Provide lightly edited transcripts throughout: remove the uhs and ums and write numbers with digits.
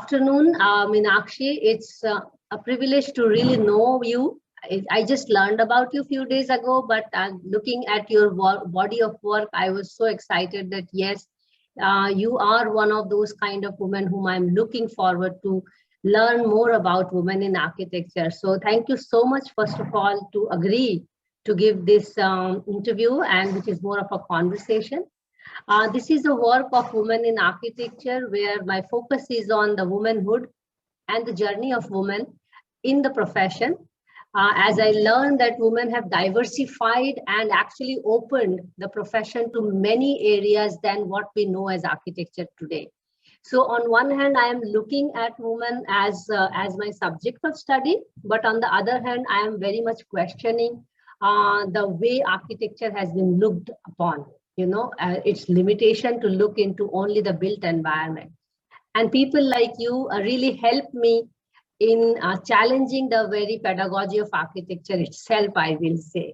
afternoon, Meenakshi. It's a privilege to really know you. I just learned about you a few days ago, but looking at your body of work, I was so excited that yes, you are one of those kind of women whom I'm looking forward to learn more about women in architecture. So thank you so much, first of all, to agree to give this interview, and which is more of a conversation. This is a work of women in architecture where my focus is on the womanhood and the journey of women in the profession. As I learned that women have diversified and actually opened the profession to many areas than what we know as architecture today. So on one hand, I am looking at women as my subject of study, but on the other hand, I am very much questioning the way architecture has been looked upon. Its limitation to look into only the built environment. And people like you really help me in challenging the very pedagogy of architecture itself, I will say.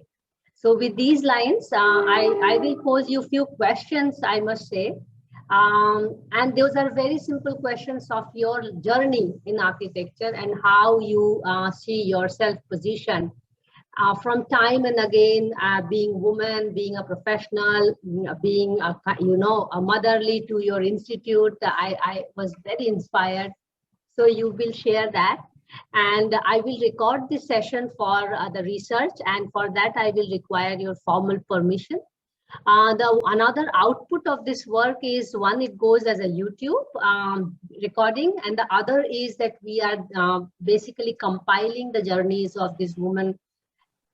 So with these lines, I will pose you a few questions, I must say. And those are very simple questions of your journey in architecture and how you see yourself positioned. From time and again, being woman, being a professional, being a motherly to your institute, I was very inspired. So you will share that, and I will record this session for the research, and for that I will require your formal permission. Another output of this work is one, it goes as a YouTube recording, and the other is that we are basically compiling the journeys of this woman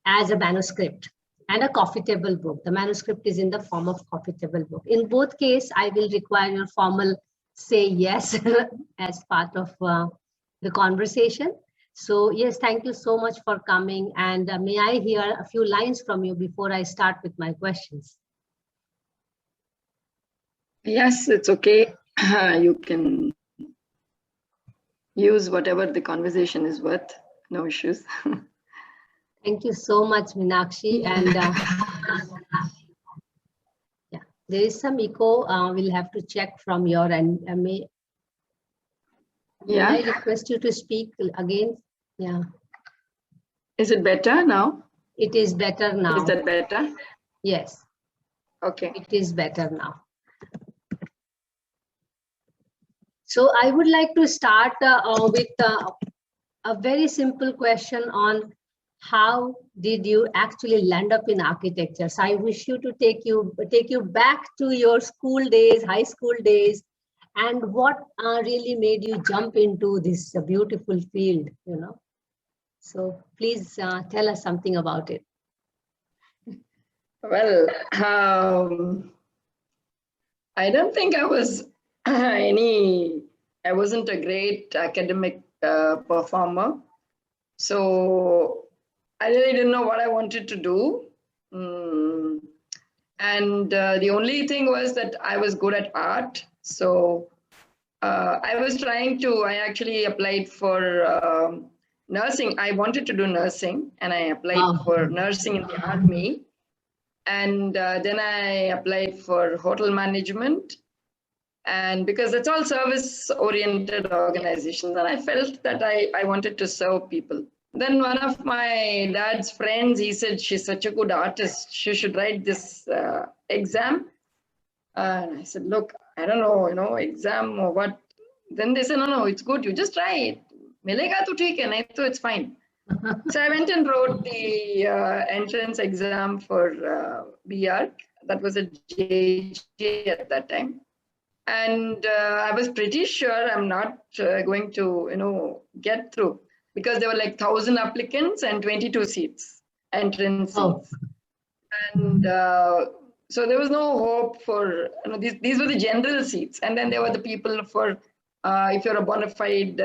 as a manuscript and a coffee table book. The manuscript is in the form of coffee table book. In both cases, I will require your formal say yes as part of the conversation. So yes, thank you so much for coming. And may I hear a few lines from you before I start with my questions? Yes, it's okay. You can use whatever the conversation is worth. No issues. Thank you so much, Meenakshi. And yeah, there is some echo. We'll have to check from your end. May I request you to speak again? Yeah. Is it better now? It is better now. Is that better? Yes. Okay. It is better now. So I would like to start with a very simple question on how did you actually land up in architecture? So I wish you to take you back to your school days, high school days, and what really made you jump into this beautiful field, So please tell us something about it. Well, I don't think I was I wasn't a great academic performer. So I really didn't know what I wanted to do. And the only thing was that I was good at art. So I actually applied for nursing. I wanted to do nursing, and I applied for nursing in the army. And then I applied for hotel management. And because it's all service-oriented organizations, and I felt that I wanted to serve people. Then one of my dad's friends, he said, she's such a good artist, she should write this exam. And I said, look, I don't know, exam or what. Then they said, no, it's good, you just try it. Milega to theek hai, nahi to it's fine. So I went and wrote the entrance exam for BR. That was a JJ at that time. And I was pretty sure I'm not going to, get through, because there were like 1,000 applicants and 22 seats, entrance seats. And so there was no hope for, these were the general seats. And then there were the people for, if you're a bona fide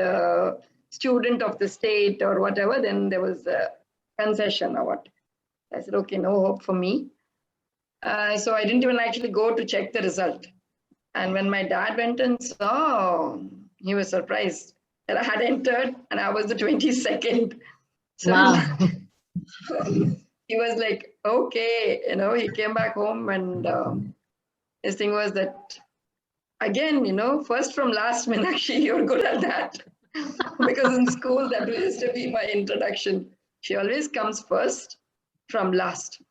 student of the state or whatever, then there was a concession or what. I said, okay, no hope for me. So I didn't even actually go to check the result. And when my dad went and saw, he was surprised that I had entered, and I was the 22nd. So wow. He was like, okay, he came back home, and his thing was that again, first from last, Meenakshi, you're good at that. Because in school, that used to be my introduction. She always comes first from last.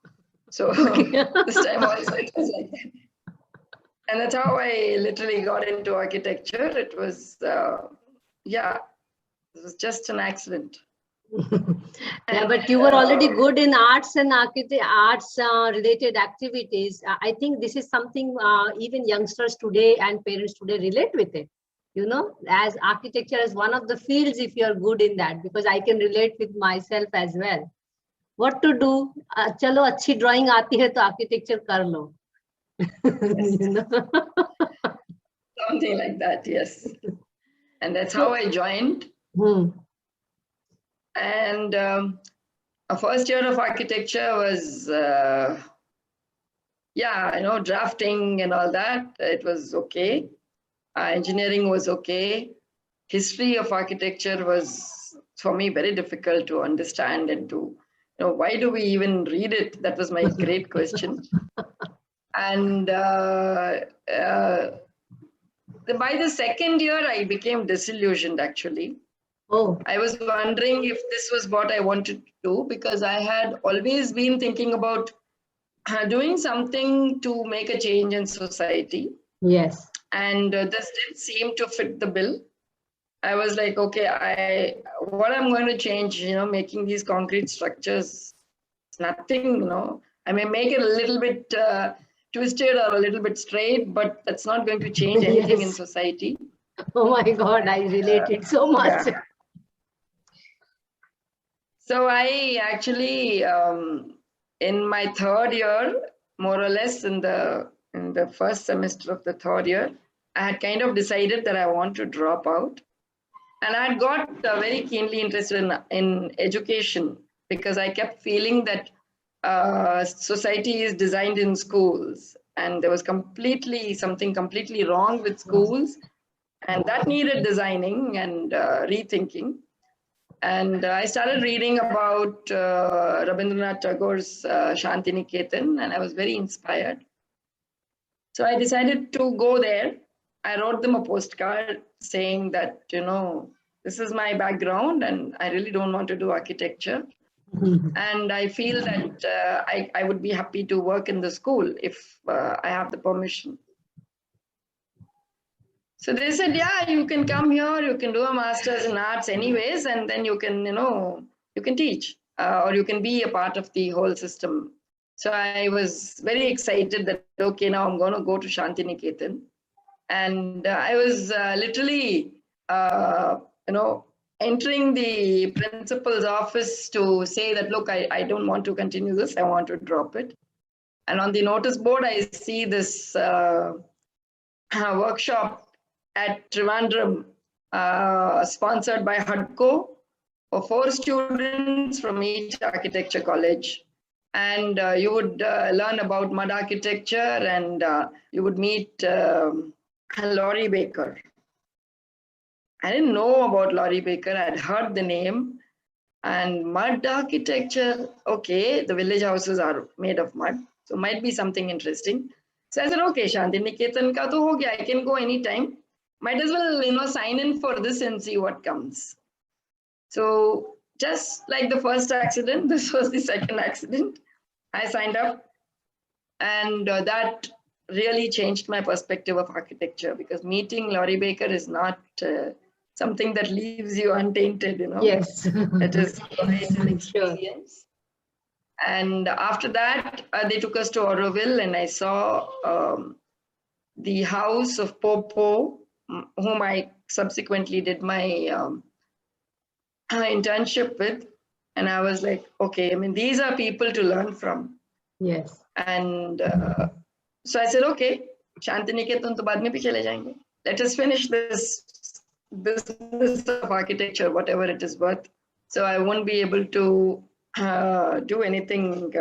So this time also it was like that. And that's how I literally got into architecture. It was, it was just an accident. Yeah, but you were already good in arts and arts related activities. I think this is something even youngsters today and parents today relate with it. As architecture is one of the fields if you're good in that, because I can relate with myself as well. What to do? Chalo, अच्छी drawing आती है तो architecture कर लो. Something like that, yes. And that's how I joined. And a first year of architecture was, drafting and all that. It was okay. Engineering was okay. History of architecture was, for me, very difficult to understand and to, why do we even read it? That was my great question. And by the second year, I became disillusioned, actually. Oh. I was wondering if this was what I wanted to do, because I had always been thinking about doing something to make a change in society. Yes. And this didn't seem to fit the bill. I was like, okay, what I'm going to change, making these concrete structures, nothing, I may make it a little bit twisted or a little bit straight, but that's not going to change anything in society. Oh my God, I related so much. Yeah. So I actually, in my third year, more or less in the first semester of the third year, I had kind of decided that I want to drop out. And I had got very keenly interested in education, because I kept feeling that society is designed in schools, and there was something completely wrong with schools, and that needed designing and rethinking. And I started reading about Rabindranath Tagore's Shantiniketan, and I was very inspired. So I decided to go there. I wrote them a postcard saying that, this is my background and I really don't want to do architecture. And I feel that I would be happy to work in the school if I have the permission. So they said, yeah, you can come here, you can do a master's in arts anyways, and then you can, you can teach or you can be a part of the whole system. So I was very excited that, okay, now I'm going to go to Shantiniketan. And I was literally, entering the principal's office to say that, look, I don't want to continue this. I want to drop it. And on the notice board, I see this workshop at Trivandrum, sponsored by HUDCO, for 4 students from each architecture college. And you would learn about mud architecture, and you would meet Laurie Baker. I didn't know about Laurie Baker. I'd heard the name. And mud architecture, okay, the village houses are made of mud, so might be something interesting. So I said, okay, Shantiniketan ka to ho gaya, I can go anytime. Might as well, sign in for this and see what comes. So just like the first accident, this was the second accident. I signed up, and that really changed my perspective of architecture, because meeting Laurie Baker is not something that leaves you untainted, Yes. It is an experience. And after that, they took us to Auroville, and I saw the house of Popo, whom I subsequently did my internship with. And I was like, okay, these are people to learn from. Yes. And so I said, okay, Shantiniketan to baad mein bhi chale jayenge. Let us finish this business of architecture, whatever it is worth. So I won't be able to do anything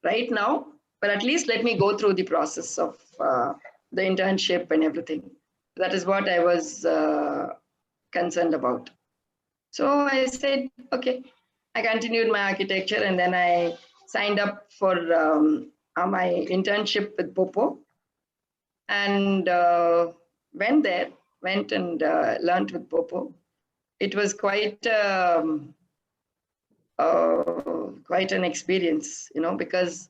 right now, but at least let me go through the process of the internship and everything. That is what I was concerned about. So I said, okay, I continued my architecture, and then I signed up for my internship with Popo. And went and learned with Popo. It was quite an experience, because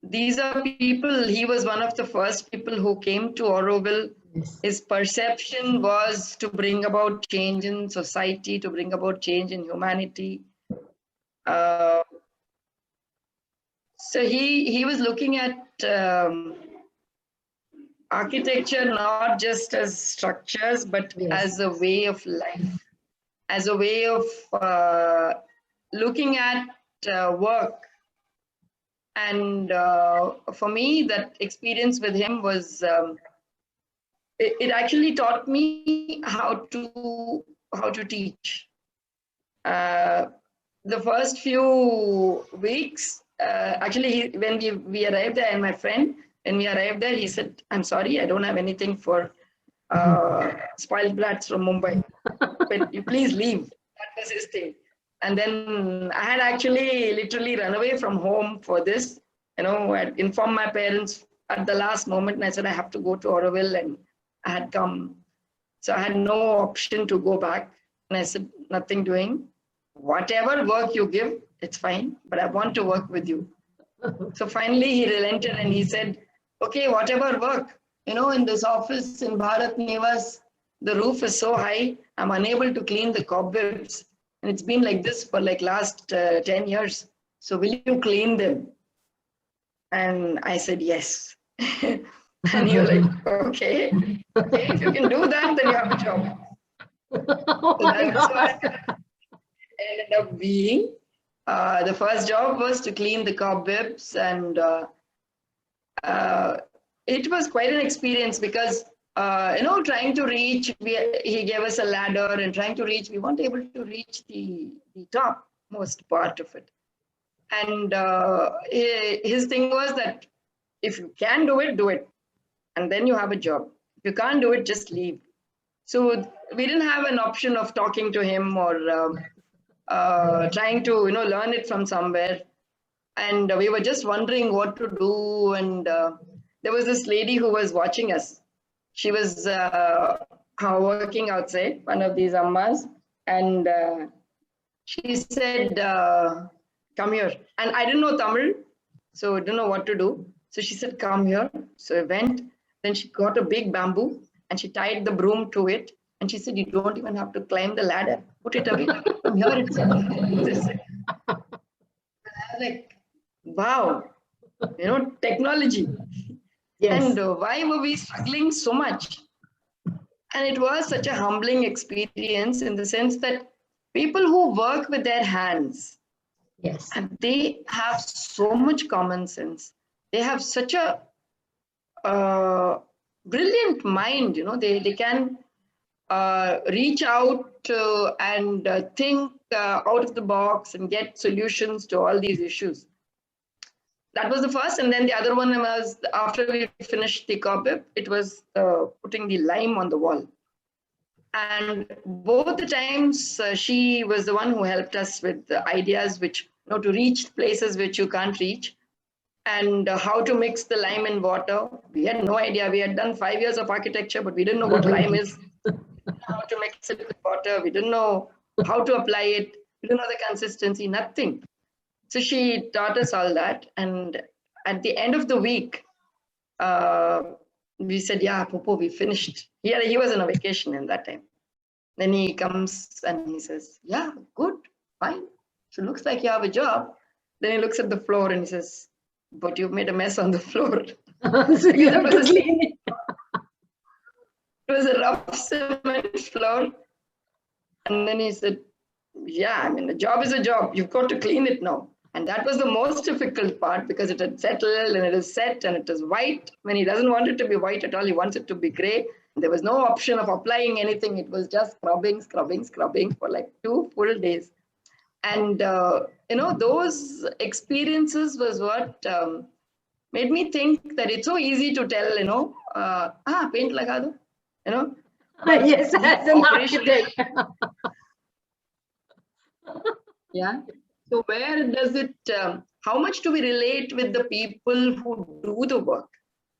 these are people. He was one of the first people who came to Auroville. Yes. His perception was to bring about change in society, to bring about change in humanity. So he was looking at architecture not just as structures, but Yes. as a way of life, as a way of looking at work. And for me, that experience with him was, it actually taught me how to teach. The first few weeks, actually, when we arrived there, and my friend, when we arrived there, he said, "I'm sorry, I don't have anything for spoiled brats from Mumbai, but you please leave." That was his thing. And then I had actually literally run away from home for this. I informed my parents at the last moment, and I said, I have to go to Auroville, and I had come. So I had no option to go back. And I said, nothing doing. Whatever work you give, it's fine, but I want to work with you. So finally he relented and he said, okay, whatever work, in this office in Bharat Nivas, the roof is so high, I'm unable to clean the cobwebs. And it's been like this for like last 10 years. So will you clean them? And I said, yes. And he was like, okay, if you can do that, then you have a job. Oh So my that's God. what ended up being. The first job was to clean the cobwebs, and it was quite an experience because, trying to reach, he gave us a ladder, and trying to reach, we weren't able to reach the top most part of it. And his thing was that if you can do it, and then you have a job. If you can't do it, just leave. So we didn't have an option of talking to him or trying to learn it from somewhere. And we were just wondering what to do. And there was this lady who was watching us. She was working outside, one of these ammas, and she said, come here. And I didn't know Tamil, so I didn't know what to do. So she said, come here. So I went. Then she got a big bamboo and she tied the broom to it. And she said, you don't even have to climb the ladder. Put it away. From here itself. I was like, wow, technology. Yes. And why were we struggling so much? And it was such a humbling experience in the sense that people who work with their hands, Yes. and they have so much common sense. They have such a brilliant mind. They can reach out and think out of the box and get solutions to all these issues. That was the first, and then the other one was after we finished the cobweb, it was putting the lime on the wall. And both the times she was the one who helped us with the ideas which, to reach places which you can't reach, and how to mix the lime in water. We had no idea. We had done 5 years of architecture, but we didn't know what lime is. We didn't know how to mix it with water. We didn't know how to apply it. We didn't know the consistency, nothing. So she taught us all that. And at the end of the week, we said, yeah, Popo, we finished. He was on a vacation in that time. Then he comes and he says, yeah, good, fine. So it looks like you have a job. Then he looks at the floor and he says, but you've made a mess on the floor. So you have to clean it. It was a rough cement floor. And then he said, yeah, the job is a job. You've got to clean it now. And that was the most difficult part because it had settled and it is set and it is white. When he doesn't want it to be white at all, he wants it to be gray. There was no option of applying anything. It was just scrubbing for like 2 full days. And, those experiences was what made me think that it's so easy to tell, paint laga do, Yes, as an architect. Yeah. So where does it, how much do we relate with the people who do the work?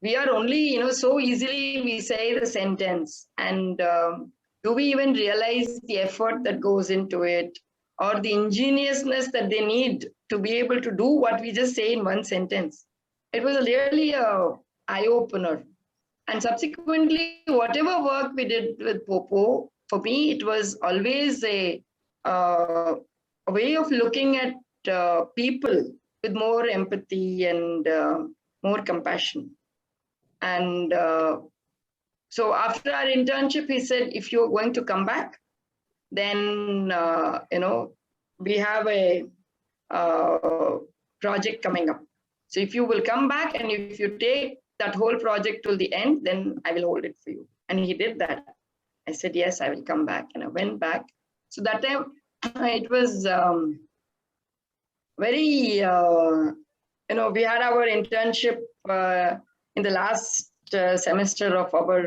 we are only, so easily we say the sentence, and do we even realize the effort that goes into it, or the ingeniousness that they need to be able to do what we just say in one sentence? It was really a eye-opener. And subsequently, whatever work we did with Popo, for me, it was always a way of looking at people with more empathy and more compassion. And so after our internship, he said, if you're going to come back, then, we have a project coming up. So if you will come back and if you take that whole project till the end, then I will hold it for you. And he did that. I said, yes, I will come back. And I went back. So that time it was very, we had our internship in the last semester of our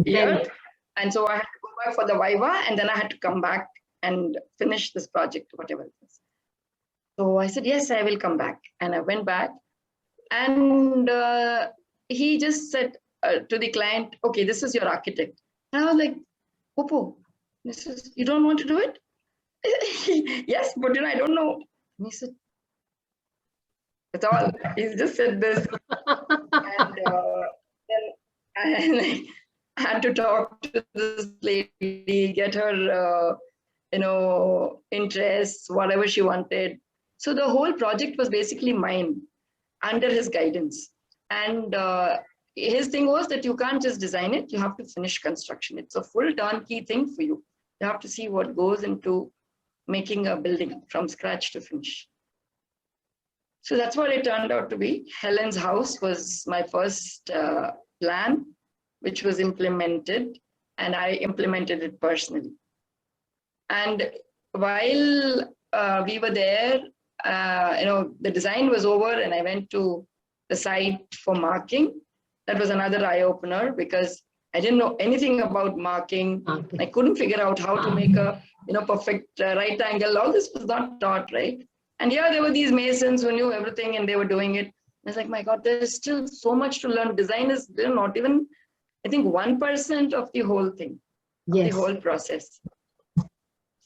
year. And so I had to go back for the Viva, and then I had to come back and finish this project, whatever it was. So I said, yes, I will come back. And I went back. And he just said to the client, okay, this is your architect. And I was like, Popo, you don't want to do it? Yes, but I don't know. And he said, that's all. He just said this. And then I had to talk to this lady, get her, interests, whatever she wanted. So the whole project was basically mine, under his guidance. And his thing was that you can't just design it, you have to finish construction. It's a full turnkey thing for you. You have to see what goes into making a building from scratch to finish. So that's what it turned out to be. Helen's house was my first plan, which was implemented, and I implemented it personally. And while we were there, the design was over and I went to the site for marking. That was another eye-opener because I didn't know anything about marking. Okay. I couldn't figure out how to make a perfect right angle. All this was not taught, right? And here there were these masons who knew everything and they were doing it. I was like, my God, there's still so much to learn. Design is not even, I think, 1% of the whole thing, yes, the whole process.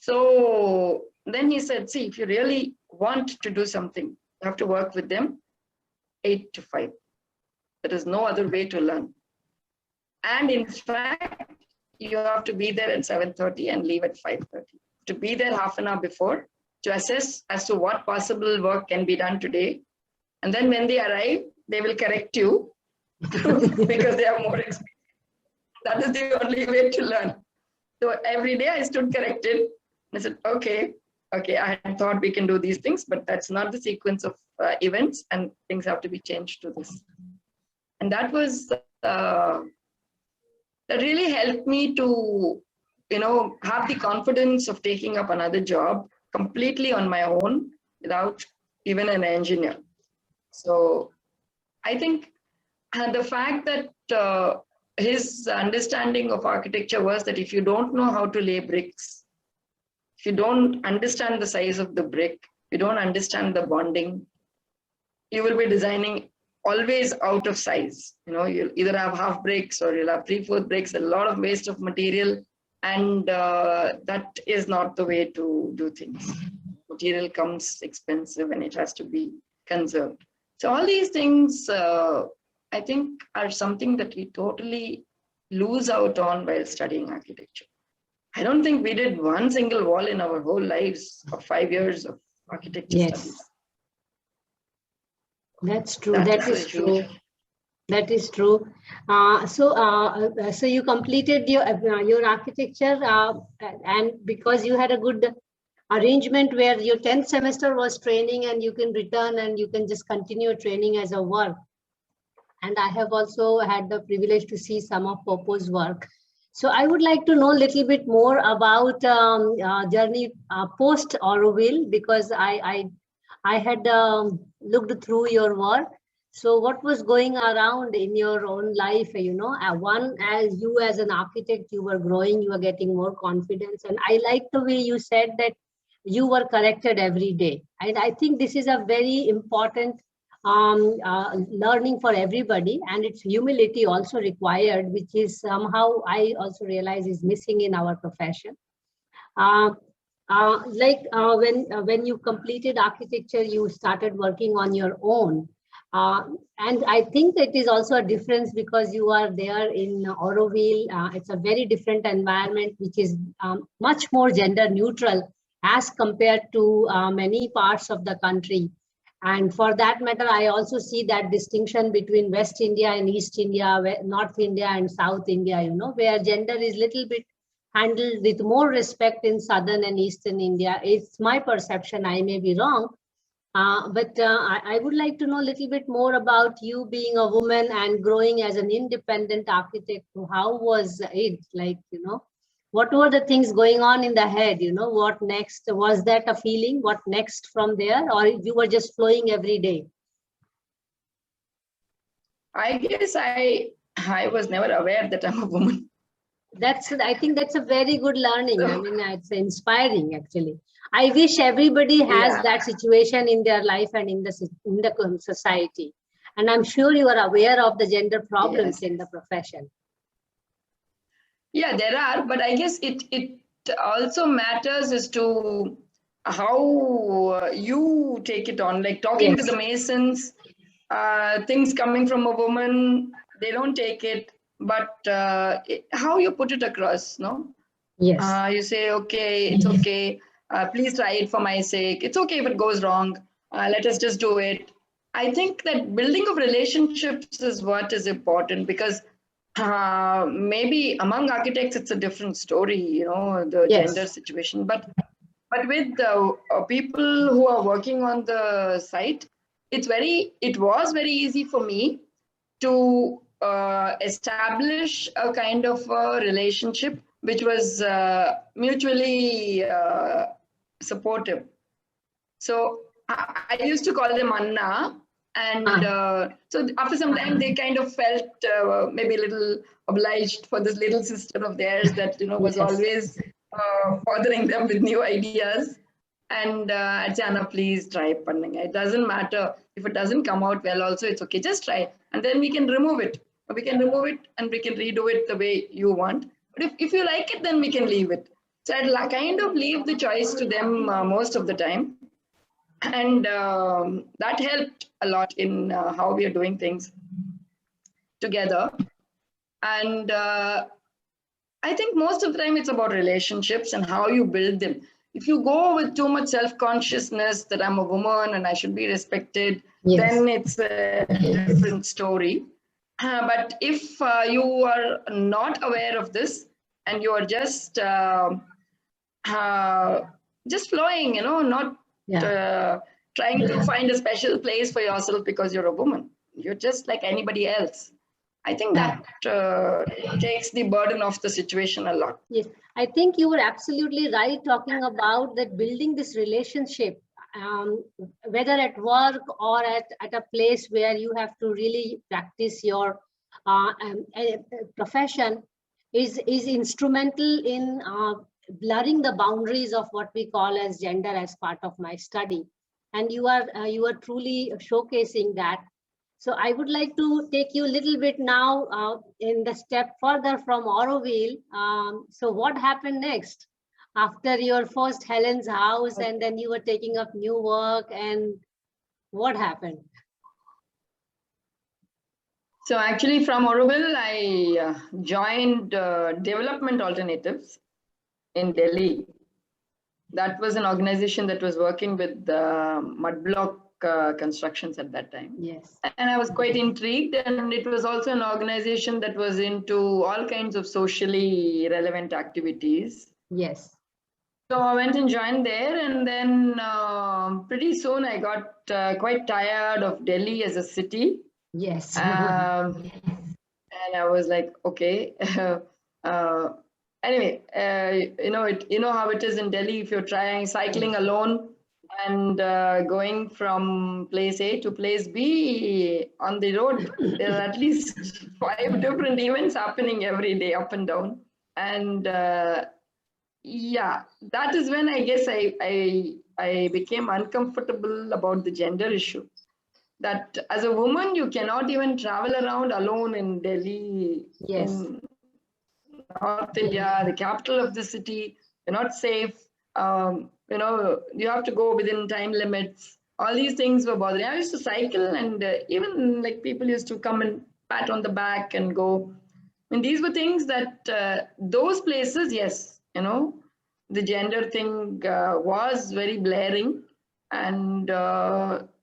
So then he said, see, if you really want to do something, you have to work with them 8 to 5. There is no other way to learn. And in fact, you have to be there at 7:30 and leave at 5:30. To be there half an hour before to assess as to what possible work can be done today. And then when they arrive, they will correct you because they have more experience. That is the only way to learn. So every day I stood corrected. I said, okay, I had thought we can do these things, but that's not the sequence of events and things have to be changed to this. And that was, that really helped me to, have the confidence of taking up another job completely on my own without even an engineer. So I think the fact that his understanding of architecture was that if you don't know how to lay bricks, if you don't understand the size of the brick, you don't understand the bonding, you will be designing always out of size. You'll either have half bricks or you'll have 3/4 bricks, a lot of waste of material. And that is not the way to do things. Material comes expensive and it has to be conserved. So all these things, I think, are something that we totally lose out on while studying architecture. I don't think we did one single wall in our whole lives of 5 years of architecture studies. That's true. That is true. That is true. So you completed your architecture, and because you had a good arrangement where your 10th semester was training and you can return and you can just continue training as a work. And I have also had the privilege to see some of Popo's work. So I would like to know a little bit more about journey post Auroville, because I had looked through your work. So what was going around in your own life, one, as you as an architect, you were growing, you were getting more confidence. And I like the way you said that you were corrected every day. And I think this is a very important learning for everybody, and it's humility also required, which is somehow I also realize is missing in our profession. When you completed architecture, you started working on your own. And I think it is also a difference because you are there in Auroville. It's a very different environment, which is much more gender neutral as compared to many parts of the country. And for that matter, I also see that distinction between West India and East India, North India and South India, where gender is little bit handled with more respect in Southern and Eastern India. It's my perception, I may be wrong. But I would like to know a little bit more about you being a woman and growing as an independent architect. How was it? What were the things going on in the head? What next? Was that a feeling? What next from there? Or you were just flowing every day? I guess I was never aware that I'm a woman. I think that's a very good learning. I mean, it's inspiring actually. I wish everybody has that situation in their life and in the society. And I'm sure you are aware of the gender problems in the profession. Yeah, there are, but I guess it also matters as to how you take it on. Like talking to the masons, things coming from a woman, they don't take it. But how you put it across, no? Yes. You say, okay, it's okay. Please try it for my sake. It's okay if it goes wrong. Let us just do it. I think that building of relationships is what is important, because maybe among architects it's a different story, the gender situation. But with the people who are working on the site, it was very easy for me to establish a kind of a relationship which was mutually supportive. So I used to call them Anna. And so after some time, they kind of felt maybe a little obliged for this little sister of theirs that, was always bothering them with new ideas. And I'd say, Anna, please try panning. It doesn't matter if it doesn't come out well also, it's okay. Just try. And then we can remove it. We can remove it and we can redo it the way you want. But if you like it, then we can leave it. So I'd kind of leave the choice to them most of the time. And that helped a lot in how we are doing things together. And I think most of the time it's about relationships and how you build them. If you go with too much self-consciousness that I'm a woman and I should be respected, then it's a different story. But if you are not aware of this and you are just flowing, not trying to find a special place for yourself because you're a woman. You're just like anybody else. I think that takes the burden off the situation a lot. Yes, I think you were absolutely right talking about that building this relationship, whether at work or at a place where you have to really practice your profession is instrumental in blurring the boundaries of what we call as gender as part of my study. And you are truly showcasing that. So I would like to take you a little bit now in the step further from Auroville. So what happened next after your first Helen's house, and then you were taking up new work, and what happened? So actually from Auroville, I joined Development Alternatives in Delhi. That was an organization that was working with mud block constructions at that time. Yes. And I was quite intrigued, and it was also an organization that was into all kinds of socially relevant activities. Yes. So I went and joined there, and then pretty soon I got quite tired of Delhi as a city. Yes. And I was like, okay. Anyway, you know how it is in Delhi. If you're trying cycling alone and going from place A to place B on the road, there are at least 5 different events happening every day, up and down. And yeah, that is when I guess I became uncomfortable about the gender issue. that as a woman, you cannot even travel around alone in Delhi, in North India, the capital of the city. You're not safe. You have to go within time limits. All these things were bothering. I used to cycle, and even like people used to come and pat on the back and go. I mean, these were things that those places, yes, the gender thing was very blaring, and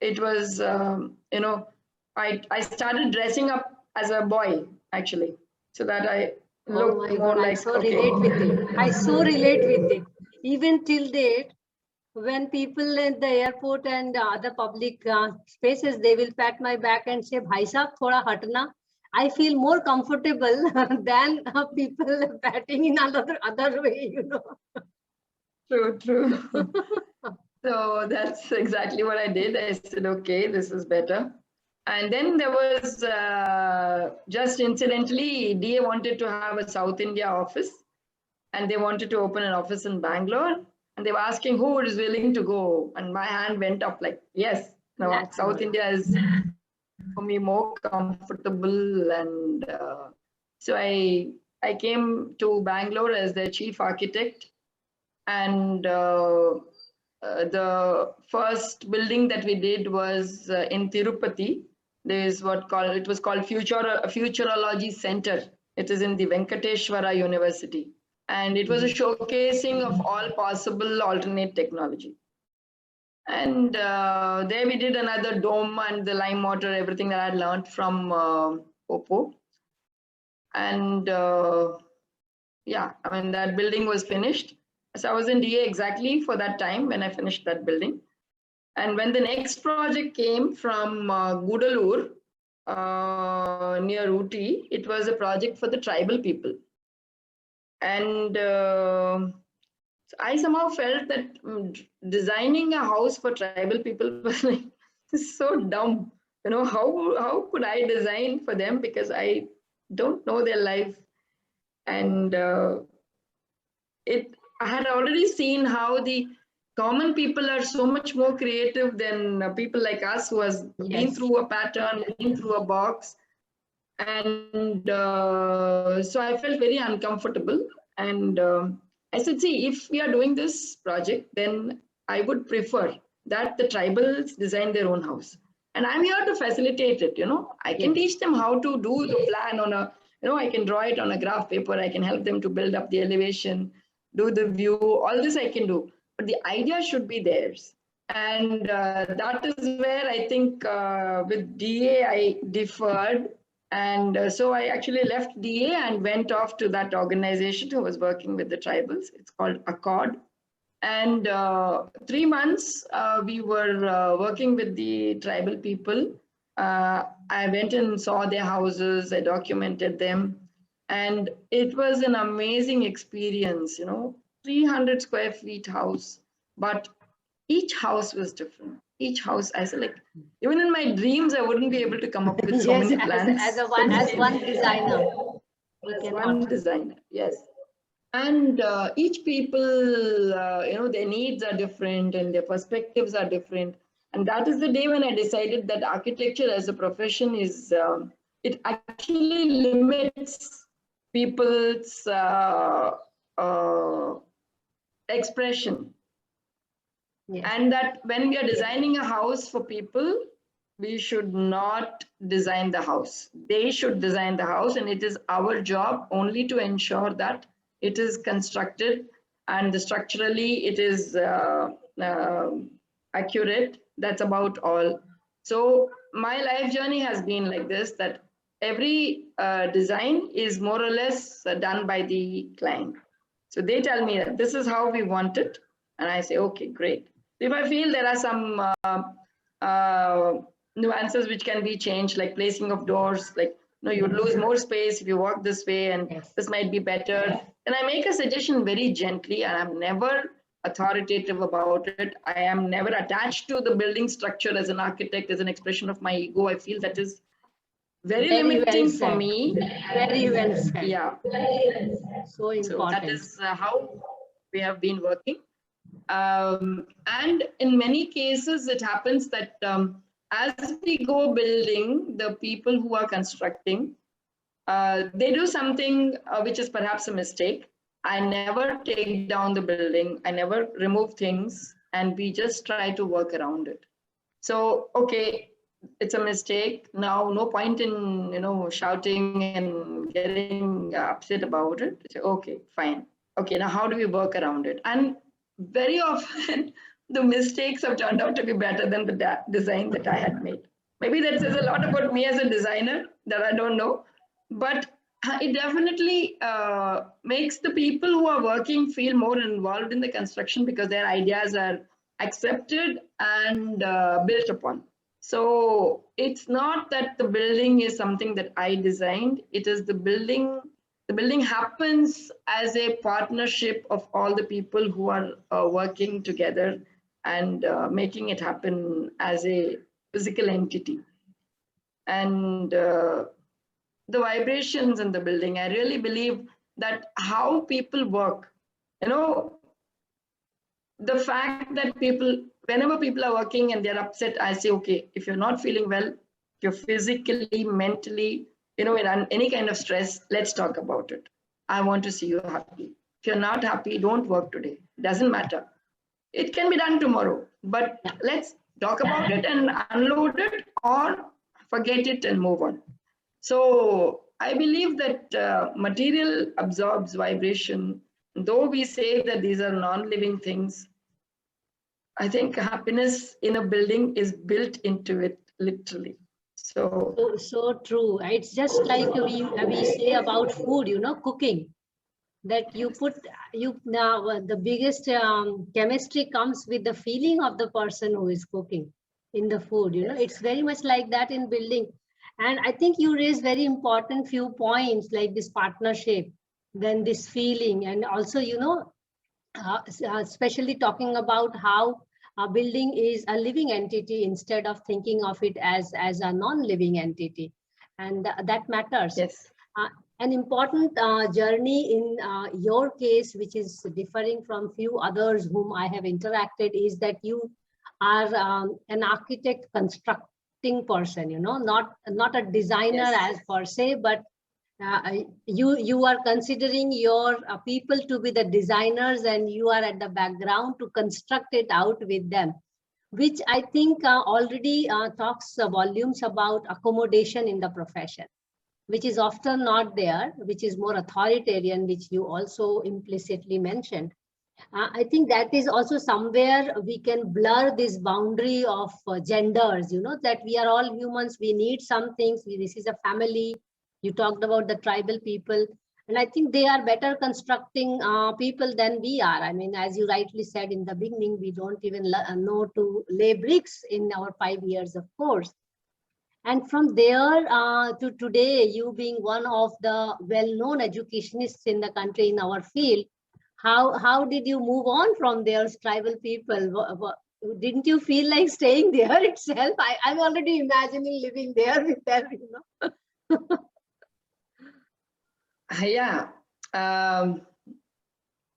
it was, I started dressing up as a boy actually, so that I Oh my look God, more I like so relate with it. I so relate with it. Even till date, when people at the airport and other public spaces, they will pat my back and say, "Bhai sahab, thoda hatna." I feel more comfortable than people patting in other way. True. So that's exactly what I did. I said, okay, this is better. And then there was just incidentally, DA wanted to have a South India office, and they wanted to open an office in Bangalore. And they were asking who is willing to go. And my hand went up like, yes, no, That's South good. India is for me more comfortable. And so I came to Bangalore as their chief architect. And the first building that we did was in Tirupati. There is it was called Futurology Center. It is in the Venkateshwara University. And it was a showcasing of all possible alternate technology. And there we did another dome and the lime mortar, everything that I had learned from Oppo. And yeah, I mean, that building was finished. So I was in DA exactly for that time when I finished that building. And when the next project came from Gudalur, near Ooty, it was a project for the tribal people. And I somehow felt that designing a house for tribal people was like so dumb. How could I design for them, because I don't know their life. And I had already seen how the common people are so much more creative than people like us who has been through a pattern, been through a box. And so I felt very uncomfortable. And I said, see, if we are doing this project, then I would prefer that the tribals design their own house. And I'm here to facilitate it, I can teach them how to do the plan on I can draw it on a graph paper. I can help them to build up the elevation, do the view, all this I can do. But the idea should be theirs. And that is where I think with DA, I differed. And so I actually left DA and went off to that organization who was working with the tribals. It's called Accord. And 3 months, we were working with the tribal people. I went and saw their houses. I documented them. And it was an amazing experience, 300 square feet house. But each house was different. Each house, I said, like, even in my dreams, I wouldn't be able to come up with so many plans. As one designer. As one designer, yes. And each people, their needs are different and their perspectives are different. And that is the day when I decided that architecture as a profession is, it actually limits people's expression. And that when we are designing a house for people, we should not design the house. They should design the house, and it is our job only to ensure that it is constructed and structurally it is accurate. That's about all. So my life journey has been like this, that every design is more or less done by the client. So they tell me that this is how we want it. And I say, okay, great. If I feel there are some nuances which can be changed, like placing of doors, like, you would lose more space if you walk this way, and this might be better. And I make a suggestion very gently, and I'm never authoritative about it. I am never attached to the building structure as an architect, as an expression of my ego. I feel that is very limiting for me. Very well said. Yeah. So important. So that is how we have been working. And in many cases, it happens that as we go building, the people who are constructing, they do something which is perhaps a mistake. I never take down the building. I never remove things, and we just try to work around it. So, okay, it's a mistake. Now, no point in shouting and getting upset about it. Say, okay, fine. Okay, now how do we work around it? And very often, the mistakes have turned out to be better than the design that I had made. Maybe that says a lot about me as a designer that I don't know, but it definitely makes the people who are working feel more involved in the construction because their ideas are accepted and built upon. So it's not that the building is something that I designed. It is the building. The building happens as a partnership of all the people who are working together and making it happen as a physical entity. And the vibrations in the building, I really believe that how people work, the fact that whenever people are working and they're upset, I say, okay, if you're not feeling well, if you're physically, mentally, in any kind of stress, let's talk about it. I want to see you happy. If you're not happy, don't work today. It doesn't matter. It can be done tomorrow, but let's talk about it and unload it or forget it and move on. So I believe that material absorbs vibration. Though we say that these are non-living things, I think happiness in a building is built into it, literally. So true. It's just like we say about food, cooking. That now the biggest chemistry comes with the feeling of the person who is cooking in the food. It's very much like that in building. And I think you raised very important few points like this partnership, then this feeling, and also especially talking about how a building is a living entity instead of thinking of it as a non-living entity, and that matters. Yes. An important journey in your case, which is differing from few others whom I have interacted, is that you are an architect constructing person, not a designer as per se, but you are considering your people to be the designers, and you are at the background to construct it out with them, which I think already talks volumes about accommodation in the profession, which is often not there, which is more authoritarian, which you also implicitly mentioned. I think that is also somewhere we can blur this boundary of genders, that we are all humans, we need some things, this is a family. You talked about the tribal people, and I think they are better constructing people than we are. I mean, as you rightly said in the beginning, we don't even know to lay bricks in our 5 years of course. And from there to today, you being one of the well-known educationists in the country in our field, how did you move on from there, tribal people? Didn't you feel like staying there itself? I'm already imagining living there with them, Yeah.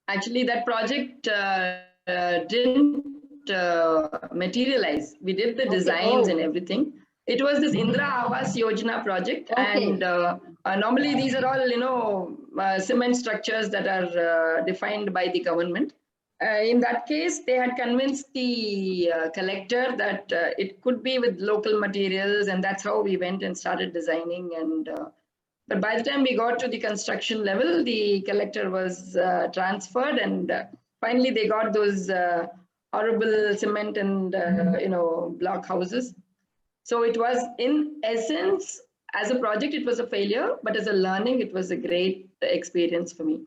Actually, that project didn't materialize. We did the designs and everything. It was this Indra Awas Yojina project, and normally these are all cement structures that are defined by the government. In that case, they had convinced the collector that it could be with local materials, and that's how we went and started designing. And but by the time we got to the construction level, the collector was transferred, and finally they got those horrible cement and block houses. So it was, in essence, as a project, it was a failure, but as a learning, it was a great experience for me.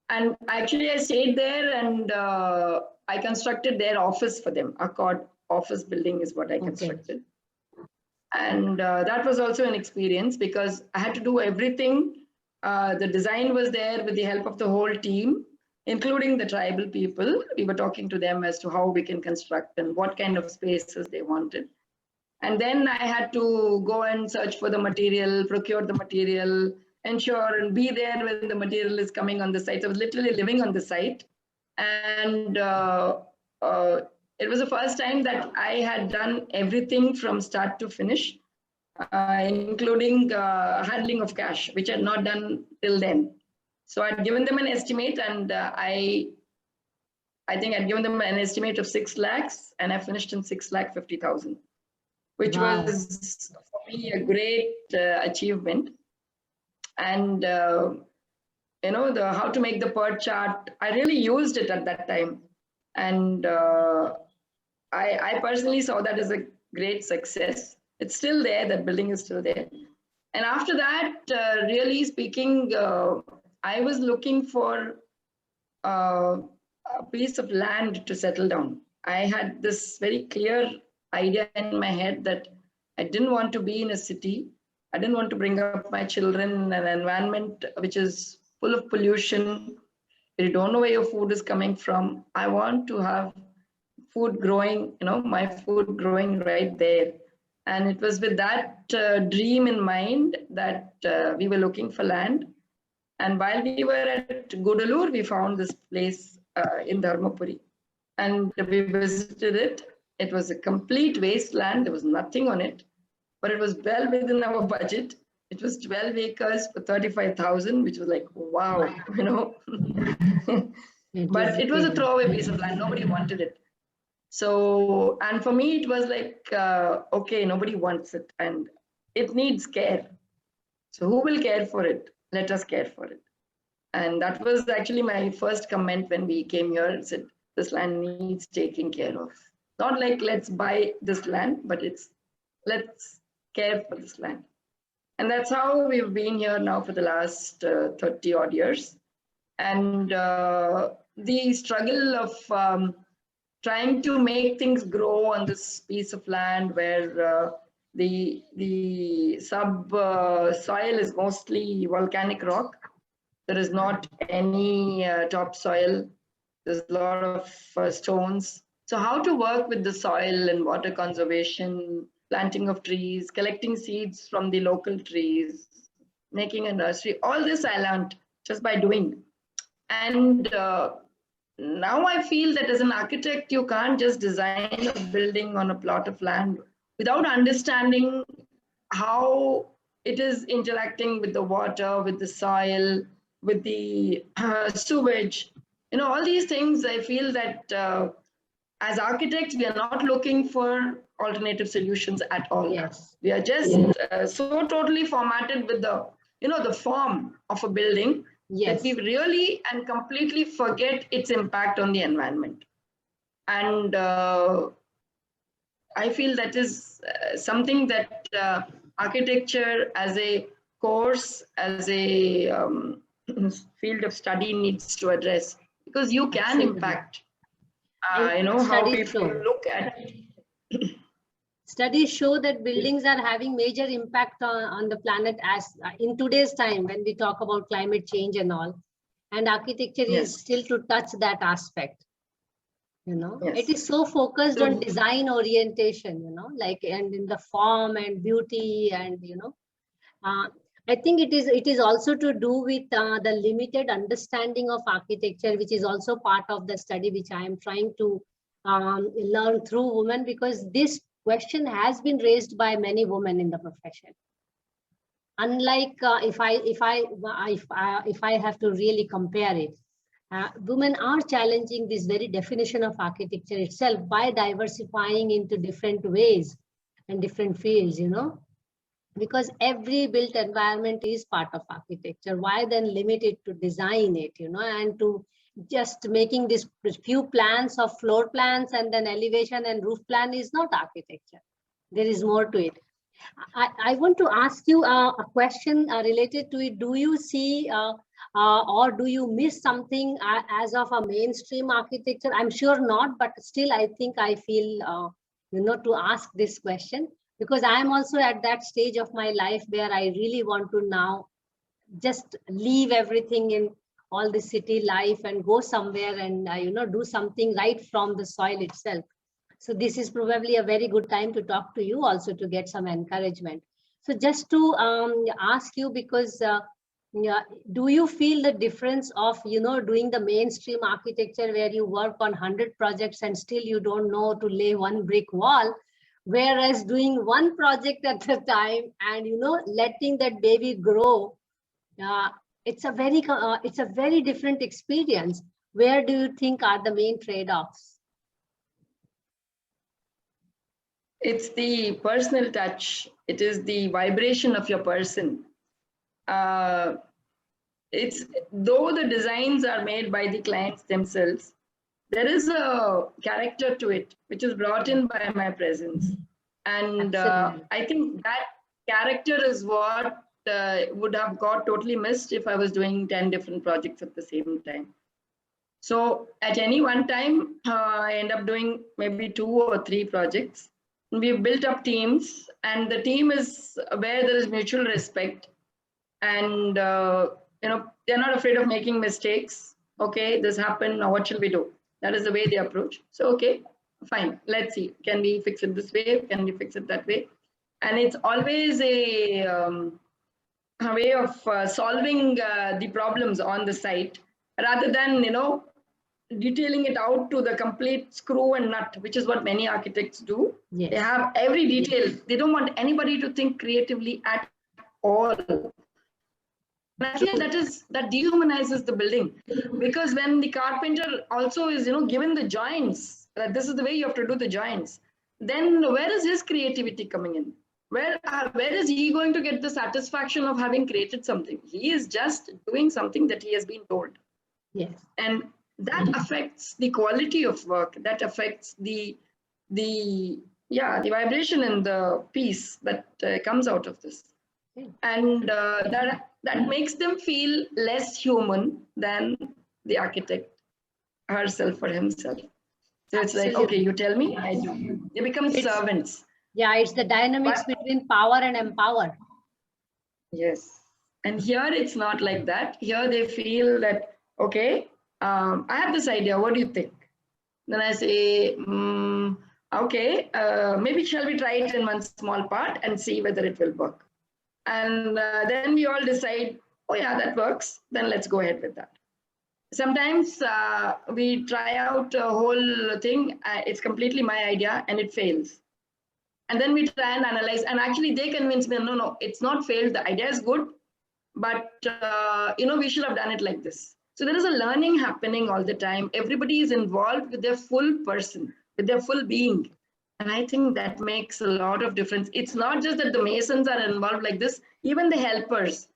And actually, I stayed there and I constructed their office for them. Accord office building is what I constructed. And that was also an experience because I had to do everything. The design was there with the help of the whole team, including the tribal people. We were talking to them as to how we can construct and what kind of spaces they wanted. And then I had to go and search for the material, procure the material, ensure and be there when the material is coming on the site. I was literally living on the site. And it was the first time that I had done everything from start to finish, including handling of cash, which I had not done till then. So I'd given them an estimate, and I think I'd given them an estimate of 6 lakhs, and I finished in 6,50,000, which was for me a great achievement. And you know, the how to make the PERT chart, I really used it at that time, and I personally saw that as a great success. It's still there, that building is still there. And after that, really speaking, I was looking for a piece of land to settle down. I had this very clear idea in my head that I didn't want to be in a city. I didn't want to bring up my children in an environment which is full of pollution. You don't know where your food is coming from. I want to have food growing, you know, my food growing right there. And it was with that dream in mind that we were looking for land. And while we were at Gudalur, we found this place in Dharmapuri. And we visited it. It was a complete wasteland. There was nothing on it, but it was well within our budget. It was 12 acres for 35,000, which was like, wow, you know. But it was a throwaway piece of land. Nobody wanted it. So, and for me, it was like, okay, nobody wants it and it needs care. So who will care for it? Let us care for it. And that was actually my first comment when we came here and said, this land needs taking care of. Not like, let's buy this land, but it's, let's care for this land. And that's how we've been here now for the last 30 odd years. And the struggle of trying to make things grow on this piece of land where the subsoil is mostly volcanic rock. There is not any topsoil. There's a lot of stones. So how to work with the soil and water conservation, planting of trees, collecting seeds from the local trees, making a nursery, all this I learned just by doing. And now I feel that as an architect, you can't just design a building on a plot of land without understanding how it is interacting with the water, with the soil, with the sewage. You know, all these things, I feel that as architects, we are not looking for alternative solutions at all. Yes. We are just so totally formatted with the, you know, the form of a building. Yes. That we really and completely forget its impact on the environment. And I feel that is something that architecture as a course, as a field of study needs to address, because you can Absolutely. impact, you know, how people look at it. Studies show that buildings are having major impact on the planet as in today's time when we talk about climate change and all. And architecture is still to touch that aspect. You know, it is so focused on design orientation, you know, like, and in the form and beauty and, you know, I think it is also to do with the limited understanding of architecture, which is also part of the study, which I am trying to learn through women, because this question has been raised by many women in the profession. Unlike if I have to really compare it, women are challenging this very definition of architecture itself by diversifying into different ways and different fields, you know, because every built environment is part of architecture. Why then limit it to design it, you know, and to just making this few plans of floor plans and then elevation and roof plan is not architecture. There is more to it. I want to ask you a question related to it. Do you see or do you miss something as of a mainstream architecture? I'm sure not, but still I think I feel, you know, to ask this question, because I am also at that stage of my life where I really want to now just leave everything in all the city life and go somewhere and, you know, do something right from the soil itself. So this is probably a very good time to talk to you also to get some encouragement. So just to ask you, because Yeah. Do you feel the difference of, doing the mainstream architecture where you work on 100 projects and still you don't know to lay one brick wall, whereas doing one project at a time and, letting that baby grow, uh, it's a very different experience. Where do you think are the main trade-offs? It's the personal touch. It is the vibration of your person. It's though the designs are made by the clients themselves, there is a character to it which is brought in by my presence, and I think that character is what would have got totally missed if I was doing 10 different projects at the same time. So at any one time, I end up doing maybe 2 or 3 projects. We've built up teams, and the team is where there is mutual respect, and they're not afraid of making mistakes. Okay, this happened, now what shall we do? That is the way they approach. So okay, fine, let's see, can we fix it this way, can we fix it that way? And it's always a way of solving the problems on the site, rather than detailing it out to the complete screw and nut, which is what many architects do. Yes. They have every detail. They don't want anybody to think creatively at all. I feel that dehumanizes the building, because when the carpenter also is given the joints, that this is the way you have to do the joints, then where is his creativity coming in? Where is he going to get the satisfaction of having created something? He is just doing something that he has been told. Yes. And that affects the quality of work. That affects the vibration and the peace that comes out of this. And that makes them feel less human than the architect herself or himself. So it's like, okay, you tell me, I do. They become servants. Yeah, it's the dynamics between power and empower. Yes. And here it's not like that. Here they feel that, okay, I have this idea. What do you think? Then I say, okay, maybe shall we try it in one small part and see whether it will work? And then we all decide, oh yeah, that works. Then let's go ahead with that. Sometimes we try out a whole thing. It's completely my idea and it fails. And then we try and analyze. And actually they convince me, no, it's not failed. The idea is good, but we should have done it like this. So there is a learning happening all the time. Everybody is involved with their full person, with their full being. And I think that makes a lot of difference. It's not just that the masons are involved like this, even the helpers,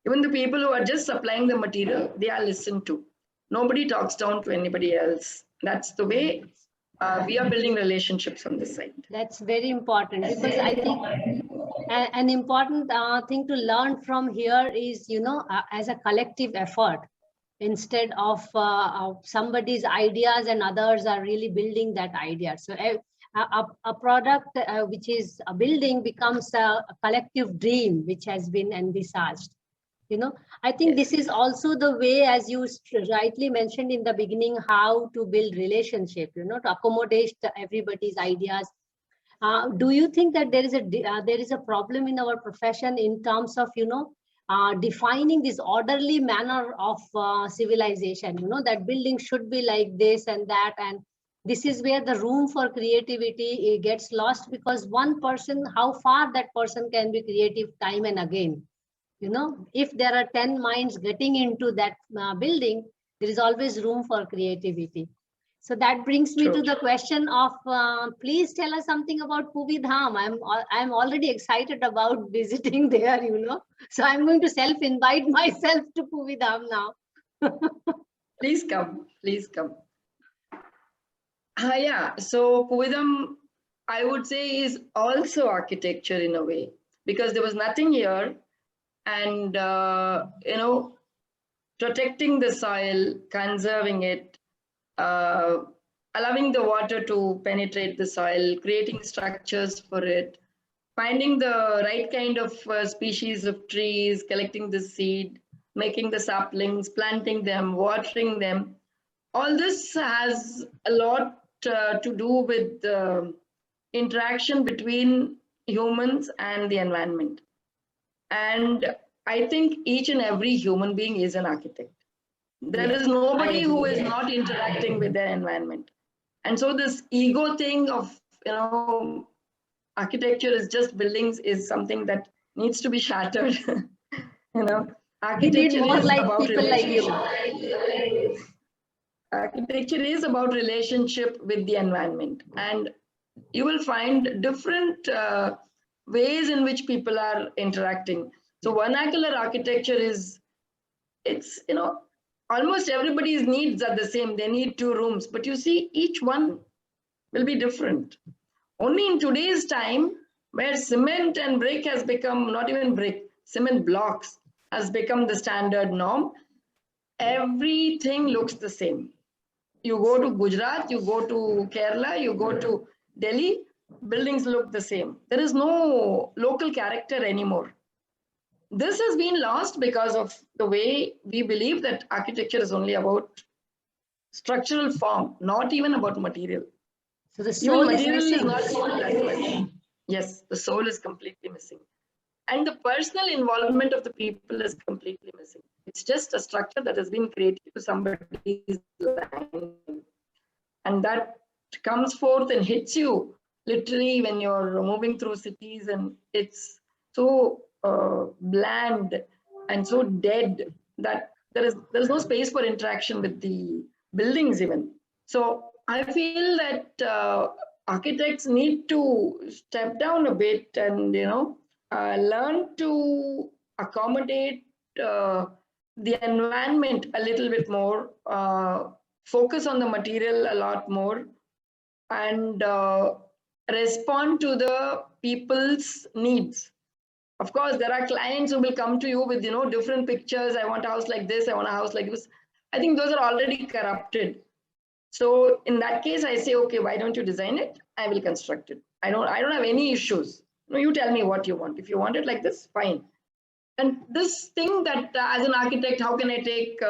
even the people who are just supplying the material, they are listened to. Nobody talks down to anybody else. That's the way we are building relationships on this side. That's very important, because I think an important thing to learn from here is, as a collective effort, instead of somebody's ideas and others are really building that idea. So a product which is a building becomes a collective dream which has been envisaged. I think this is also the way, as you rightly mentioned in the beginning, how to build relationship, to accommodate everybody's ideas. Do you think that there is a problem in our profession in terms of defining this orderly manner of civilization? That building should be like this and that, and this is where the room for creativity gets lost, because one person, how far that person can be creative time and again. If there are 10 minds getting into that building, there is always room for creativity. So that brings me to the question of, please tell us something about Puvi Dham. I'm already excited about visiting there, So I'm going to self-invite myself to Puvi Dham now. Please come, please come. Yeah, so Puvi Dham, I would say, is also architecture in a way, because there was nothing here. And, protecting the soil, conserving it, allowing the water to penetrate the soil, creating structures for it, finding the right kind of species of trees, collecting the seed, making the saplings, planting them, watering them. All this has a lot to do with the interaction between humans and the environment. And I think each and every human being is an architect. There is nobody who is not interacting with their environment. And so this ego thing of, architecture is just buildings is something that needs to be shattered. Architecture more is like about people like you. Architecture is about relationship with the environment, and you will find different ways in which people are interacting. So vernacular architecture is, it's, almost everybody's needs are the same. They need 2 rooms, but you see, each one will be different. Only in today's time, where cement and brick has become, not even brick, cement blocks has become the standard norm, everything looks the same. You go to Gujarat, you go to Kerala, you go to Delhi, buildings look the same. There is no local character anymore. This has been lost because of the way we believe that architecture is only about structural form, not even about material. So the soul is missing. Not that much. Yes, the soul is completely missing. And the personal involvement of the people is completely missing. It's just a structure that has been created to somebody's line. And that comes forth and hits you literally when you're moving through cities, and it's so bland and so dead that there's no space for interaction with the buildings even. So I feel that architects need to step down a bit and learn to accommodate the environment a little bit more, focus on the material a lot more, and respond to the people's needs. Of course, there are clients who will come to you with different pictures. I want a house like this, I want a house like this. I think those are already corrupted. So in that case, I say, okay, why don't you design it? I will construct it. I don't have any issues. You tell me what you want. If you want it like this, fine. And this thing that as an architect, how can I take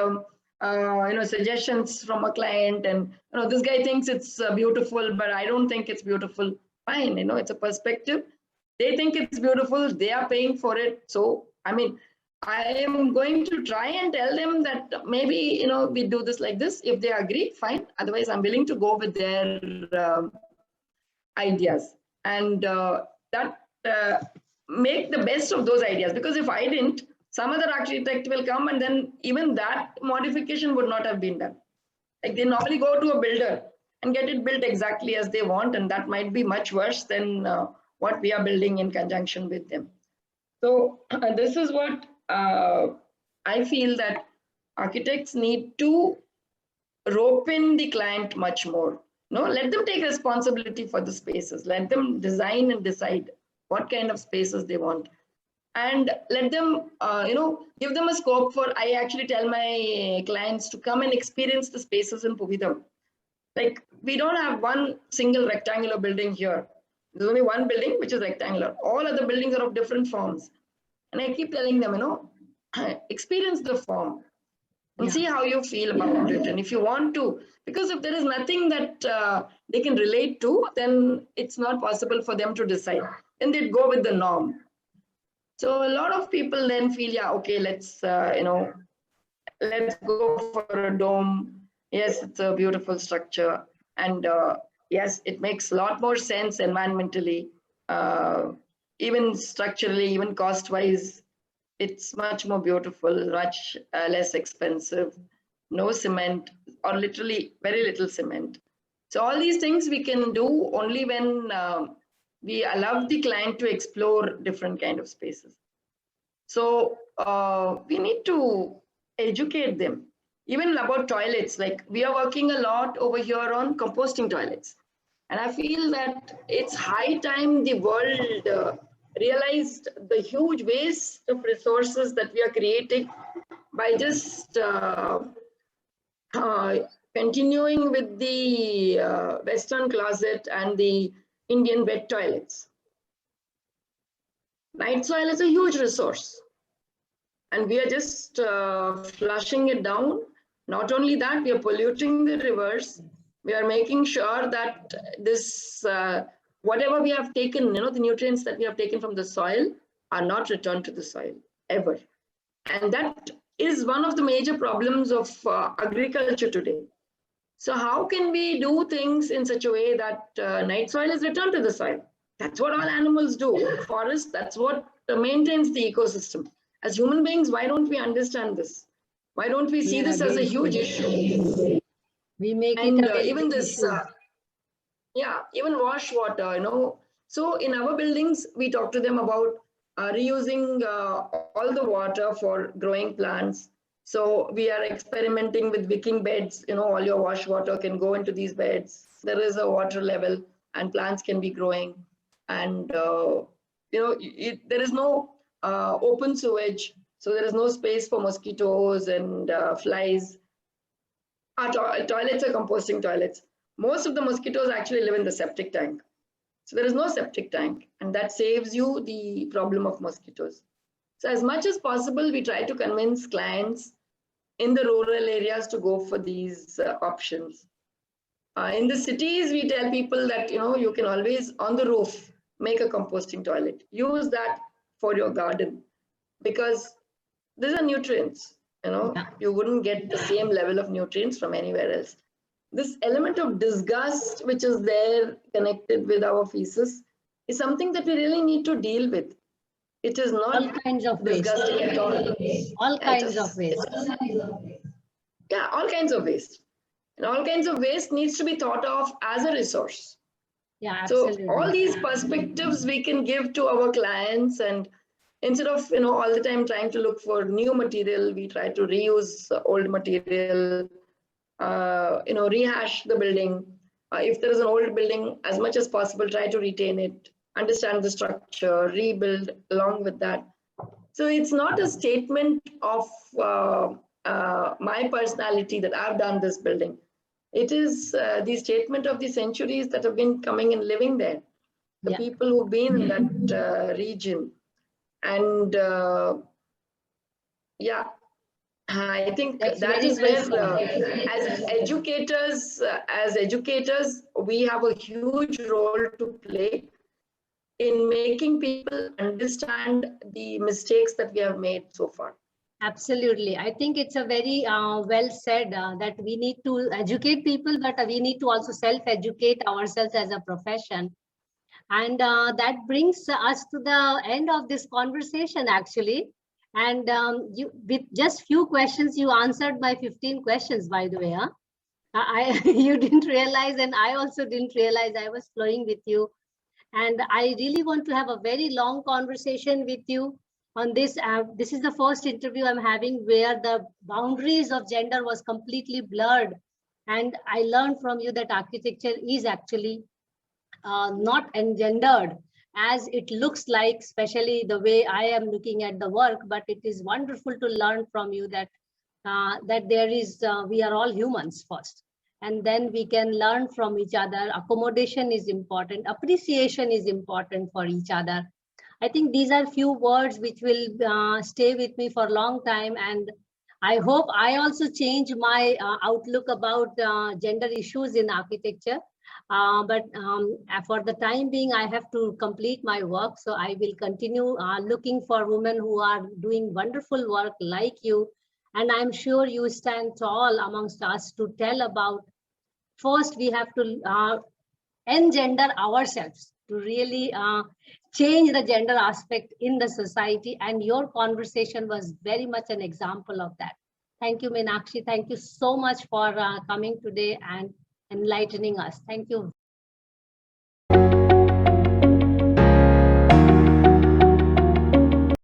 suggestions from a client, and this guy thinks it's beautiful, but I don't think it's beautiful. Fine, it's a perspective. They think it's beautiful. They are paying for it. So I am going to try and tell them that maybe we do this like this. If they agree, fine. Otherwise, I'm willing to go with their ideas, and make the best of those ideas. Because if I didn't, some other architect will come, and then even that modification would not have been done. Like, they normally go to a builder and get it built exactly as they want, and that might be much worse than what we are building in conjunction with them. So this is what I feel, that architects need to rope in the client much more. Let them take responsibility for the spaces. Let them design and decide what kind of spaces they want, and let them give them a scope for. I actually tell my clients to come and experience the spaces in Puvidam. Like, we don't have one single rectangular building here. There's only one building which is rectangular. All other buildings are of different forms, and I keep telling them, experience the form and see how you feel about it. And if you want to, because if there is nothing that they can relate to, then it's not possible for them to decide. Then they'd go with the norm. So a lot of people then feel, yeah, okay, let's go for a dome. Yes, it's a beautiful structure, and yes, it makes a lot more sense environmentally, even structurally, even cost-wise. It's much more beautiful, much less expensive, no cement, or literally very little cement. So all these things we can do only when we allow the client to explore different kind of spaces. So we need to educate them, even about toilets. Like, we are working a lot over here on composting toilets. And I feel that it's high time the world realized the huge waste of resources that we are creating by just continuing with the Western closet and the Indian wet toilets. Night soil is a huge resource, and we are just flushing it down. Not only that, we are polluting the rivers. We are making sure that this, whatever we have taken, the nutrients that we have taken from the soil are not returned to the soil ever. And that is one of the major problems of agriculture today. So how can we do things in such a way that night soil is returned to the soil? That's what all animals do. Forest, that's what maintains the ecosystem. As human beings, why don't we understand this? Why don't we see this as a huge issue? We make and it a very even big this, issue. even wash water, So in our buildings, we talk to them about reusing all the water for growing plants. So we are experimenting with wicking beds. All your wash water can go into these beds. There is a water level, and plants can be growing. And there is no open sewage, so there is no space for mosquitoes and flies. Our toilets are composting toilets. Most of the mosquitoes actually live in the septic tank. So there is no septic tank, and that saves you the problem of mosquitoes. So as much as possible, we try to convince clients in the rural areas to go for these options. In the cities, we tell people that, you can always, on the roof, make a composting toilet. Use that for your garden, because these are nutrients. You wouldn't get the same level of nutrients from anywhere else. This element of disgust, which is there connected with our feces, is something that we really need to deal with. It is not all kinds of disgusting waste. at all. All kinds of waste. Yeah, all kinds of waste. And all kinds of waste needs to be thought of as a resource. Yeah, absolutely. So all these perspectives we can give to our clients, and instead of all the time trying to look for new material, we try to reuse old material, rehash the building. If there is an old building, as much as possible, try to retain it, understand the structure, rebuild along with that. So it's not a statement of my personality that I've done this building. It is the statement of the centuries that have been coming and living there, the people who've been in that region. And I think that is where, as educators, we have a huge role to play in making people understand the mistakes that we have made so far. Absolutely. I think it's a very well said that we need to educate people, but we need to also self-educate ourselves as a profession. And that brings us to the end of this conversation, actually. And with just few questions, you answered my 15 questions, by the way. Huh? You didn't realize, and I also didn't realize I was flowing with you. And I really want to have a very long conversation with you on this. This is the first interview I'm having where the boundaries of gender was completely blurred. And I learned from you that architecture is actually not engendered as it looks like, especially the way I am looking at the work. But it is wonderful to learn from you that that there is, we are all humans first, and then we can learn from each other. Accommodation is important, appreciation is important for each other. I think these are few words which will stay with me for a long time, and I hope I also change my outlook about gender issues in architecture. But for the time being, I have to complete my work. So I will continue looking for women who are doing wonderful work like you. And I'm sure you stand tall amongst us to tell about, first we have to engender ourselves to really change the gender aspect in the society. And your conversation was very much an example of that. Thank you, Meenakshi. Thank you so much for coming today and enlightening us. Thank you.